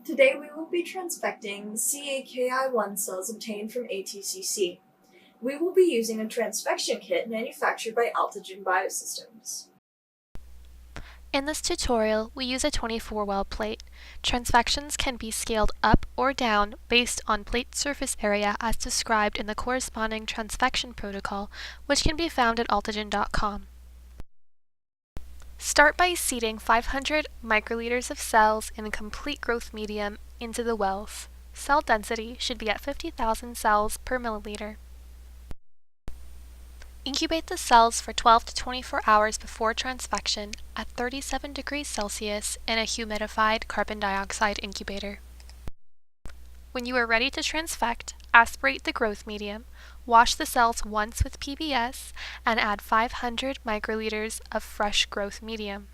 Today we will be transfecting the Caki1 cells obtained from ATCC. We will be using a transfection kit manufactured by Altogen Biosystems. In this tutorial, we use a 24-well plate. Transfections can be scaled up or down based on plate surface area as described in the corresponding transfection protocol, which can be found at altogen.com. Start by seeding 500 microliters of cells in a complete growth medium into the wells. Cell density should be at 50,000 cells per milliliter. Incubate the cells for 12 to 24 hours before transfection at 37 degrees Celsius in a humidified carbon dioxide incubator. When you are ready to transfect, aspirate the growth medium, wash the cells once with PBS, and add 500 microliters of fresh growth medium.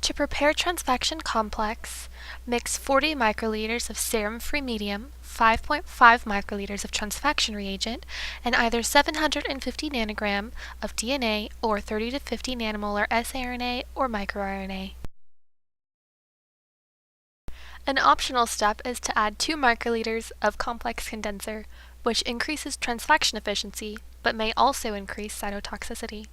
To prepare transfection complex, mix 40 microliters of serum-free medium, 5.5 microliters of transfection reagent, and either 750 nanogram of DNA or 30 to 50 nanomolar siRNA or microRNA. An optional step is to add 2 microliters of complex condenser, which increases transfection efficiency, but may also increase cytotoxicity.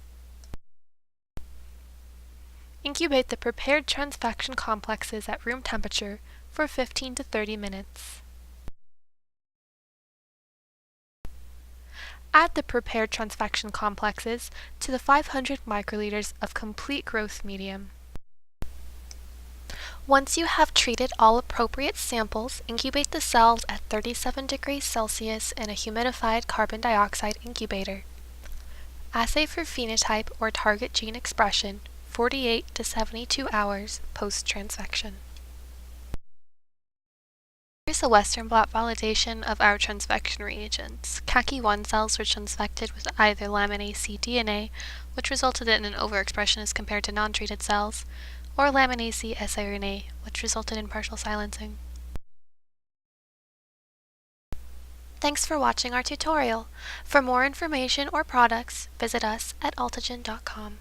Incubate the prepared transfection complexes at room temperature for 15 to 30 minutes. Add the prepared transfection complexes to the 500 microliters of complete growth medium. Once you have treated all appropriate samples, incubate the cells at 37 degrees Celsius in a humidified carbon dioxide incubator. Assay for phenotype or target gene expression 48 to 72 hours post-transfection. Here's a Western blot validation of our transfection reagents. Caki1 cells were transfected with either lamin AC DNA, which resulted in an overexpression as compared to non-treated cells, or lamin AC siRNA, which resulted in partial silencing. Thanks for watching our tutorial. For more information or products, visit us at altogen.com.